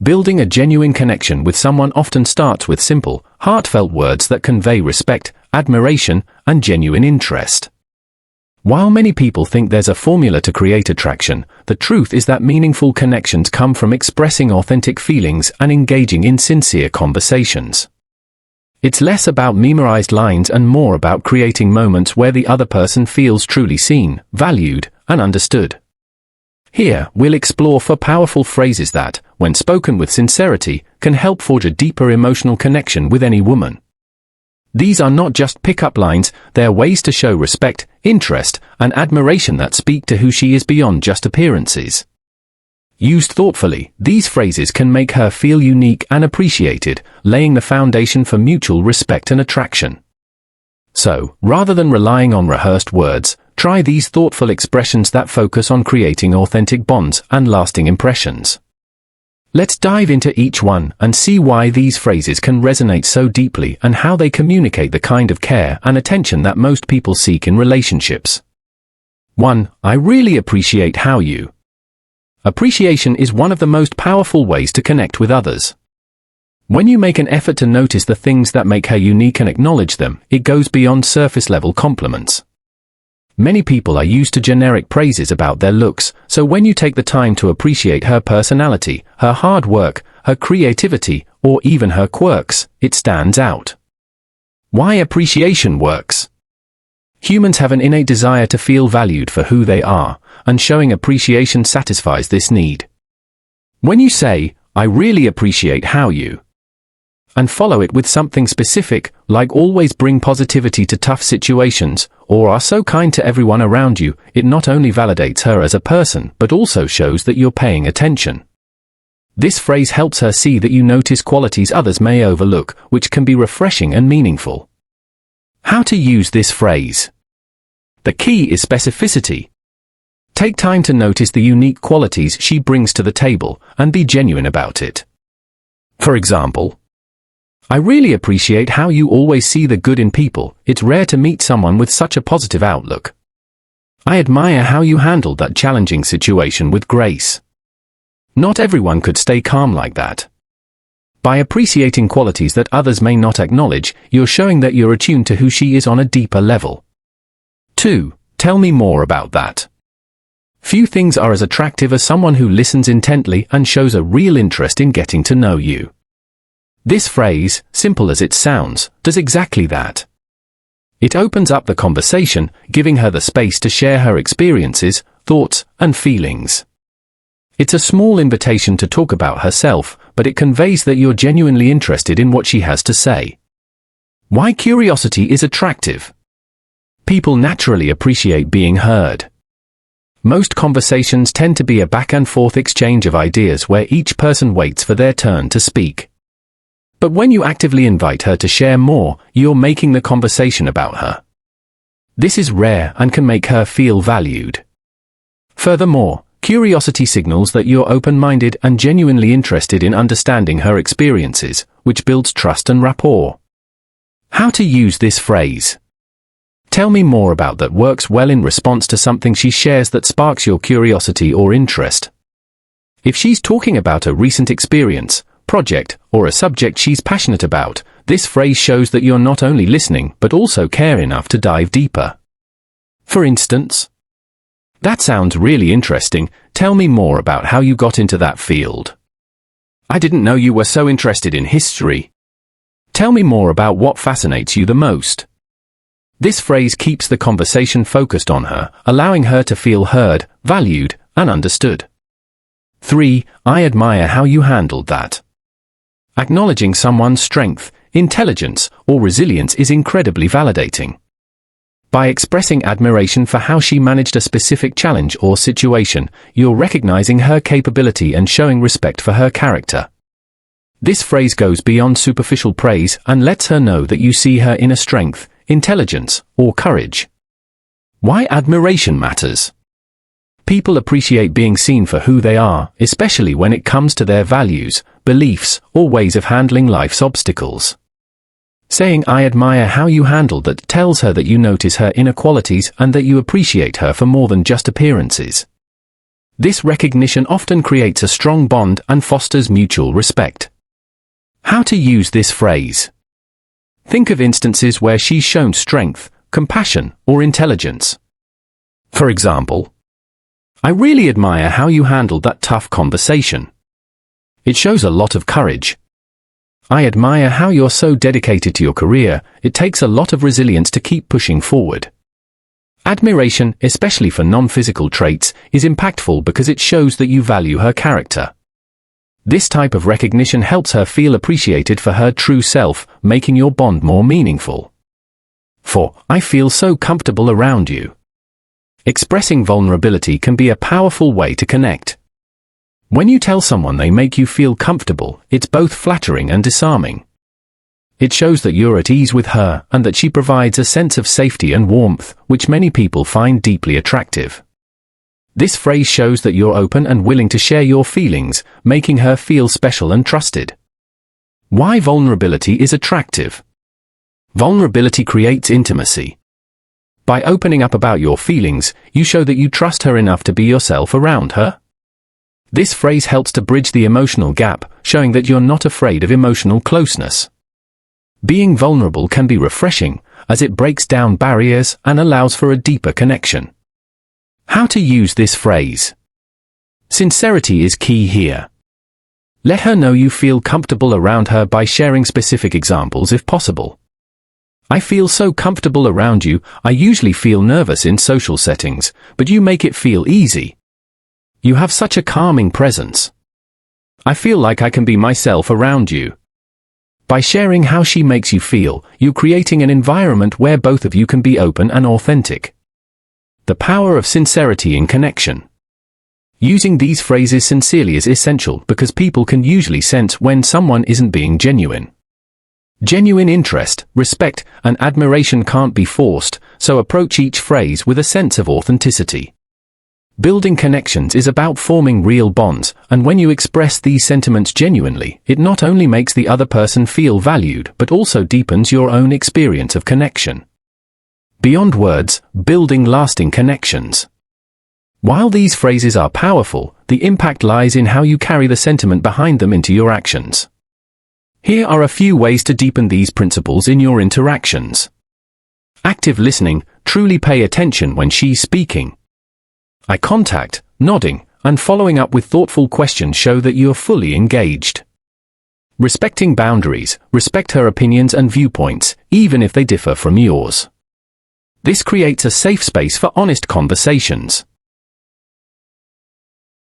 Building a genuine connection with someone often starts with simple, heartfelt words that convey respect, admiration, and genuine interest. While many people think there's a formula to create attraction, the truth is that meaningful connections come from expressing authentic feelings and engaging in sincere conversations. It's less about memorized lines and more about creating moments where the other person feels truly seen, valued, and understood. Here, we'll explore 4 powerful phrases that, when spoken with sincerity, can help forge a deeper emotional connection with any woman. These are not just pick-up lines, they're ways to show respect, interest, and admiration that speak to who she is beyond just appearances. Used thoughtfully, these phrases can make her feel unique and appreciated, laying the foundation for mutual respect and attraction. So, rather than relying on rehearsed words, try these thoughtful expressions that focus on creating authentic bonds and lasting impressions. Let's dive into each one and see why these phrases can resonate so deeply and how they communicate the kind of care and attention that most people seek in relationships. 1. I really appreciate how you. Appreciation is one of the most powerful ways to connect with others. When you make an effort to notice the things that make her unique and acknowledge them, it goes beyond surface-level compliments. Many people are used to generic praises about their looks, so when you take the time to appreciate her personality, her hard work, her creativity, or even her quirks, it stands out. Why appreciation works? Humans have an innate desire to feel valued for who they are, and showing appreciation satisfies this need. When you say, "I really appreciate how you," and follow it with something specific, like always bring positivity to tough situations, or are so kind to everyone around you, it not only validates her as a person, but also shows that you're paying attention. This phrase helps her see that you notice qualities others may overlook, which can be refreshing and meaningful. How to use this phrase? The key is specificity. Take time to notice the unique qualities she brings to the table, and be genuine about it. For example, I really appreciate how you always see the good in people. It's rare to meet someone with such a positive outlook. I admire how you handled that challenging situation with grace. Not everyone could stay calm like that. By appreciating qualities that others may not acknowledge, you're showing that you're attuned to who she is on a deeper level. 2. Tell me more about that. Few things are as attractive as someone who listens intently and shows a real interest in getting to know you. This phrase, simple as it sounds, does exactly that. It opens up the conversation, giving her the space to share her experiences, thoughts, and feelings. It's a small invitation to talk about herself, but it conveys that you're genuinely interested in what she has to say. Why curiosity is attractive? People naturally appreciate being heard. Most conversations tend to be a back-and-forth exchange of ideas where each person waits for their turn to speak. But when you actively invite her to share more, you're making the conversation about her. This is rare and can make her feel valued. Furthermore, curiosity signals that you're open-minded and genuinely interested in understanding her experiences, which builds trust and rapport. How to use this phrase? Tell me more about that works well in response to something she shares that sparks your curiosity or interest. If she's talking about a recent experience, project, or a subject she's passionate about, this phrase shows that you're not only listening but also care enough to dive deeper. For instance, that sounds really interesting. Tell me more about how you got into that field. I didn't know you were so interested in history. Tell me more about what fascinates you the most. This phrase keeps the conversation focused on her, allowing her to feel heard, valued, and understood. 3. I admire how you handled that. Acknowledging someone's strength, intelligence, or resilience is incredibly validating. By expressing admiration for how she managed a specific challenge or situation, you're recognizing her capability and showing respect for her character. This phrase goes beyond superficial praise and lets her know that you see her inner strength, intelligence, or courage. Why admiration matters? People appreciate being seen for who they are, especially when it comes to their values, beliefs, or ways of handling life's obstacles. Saying I admire how you handled that tells her that you notice her inner qualities and that you appreciate her for more than just appearances. This recognition often creates a strong bond and fosters mutual respect. How to use this phrase. Think of instances where she's shown strength, compassion, or intelligence. For example, I really admire how you handled that tough conversation. It shows a lot of courage. I admire how you're so dedicated to your career. It takes a lot of resilience to keep pushing forward. Admiration, especially for non-physical traits, is impactful because it shows that you value her character. This type of recognition helps her feel appreciated for her true self, making your bond more meaningful. 4. I feel so comfortable around you. Expressing vulnerability can be a powerful way to connect. When you tell someone they make you feel comfortable, it's both flattering and disarming. It shows that you're at ease with her and that she provides a sense of safety and warmth, which many people find deeply attractive. This phrase shows that you're open and willing to share your feelings, making her feel special and trusted. Why vulnerability is attractive. Vulnerability creates intimacy. By opening up about your feelings, you show that you trust her enough to be yourself around her. This phrase helps to bridge the emotional gap, showing that you're not afraid of emotional closeness. Being vulnerable can be refreshing, as it breaks down barriers and allows for a deeper connection. How to use this phrase. Sincerity is key here. Let her know you feel comfortable around her by sharing specific examples if possible. I feel so comfortable around you. I usually feel nervous in social settings, but you make it feel easy. You have such a calming presence. I feel like I can be myself around you. By sharing how she makes you feel, you're creating an environment where both of you can be open and authentic. The power of sincerity in connection. Using these phrases sincerely is essential because people can usually sense when someone isn't being genuine. Genuine interest, respect, and admiration can't be forced, so approach each phrase with a sense of authenticity. Building connections is about forming real bonds, and when you express these sentiments genuinely, it not only makes the other person feel valued but also deepens your own experience of connection. Beyond words, building lasting connections. While these phrases are powerful, the impact lies in how you carry the sentiment behind them into your actions. Here are a few ways to deepen these principles in your interactions. Active listening, truly pay attention when she's speaking. Eye contact, nodding, and following up with thoughtful questions show that you are fully engaged. Respecting boundaries, respect her opinions and viewpoints, even if they differ from yours. This creates a safe space for honest conversations.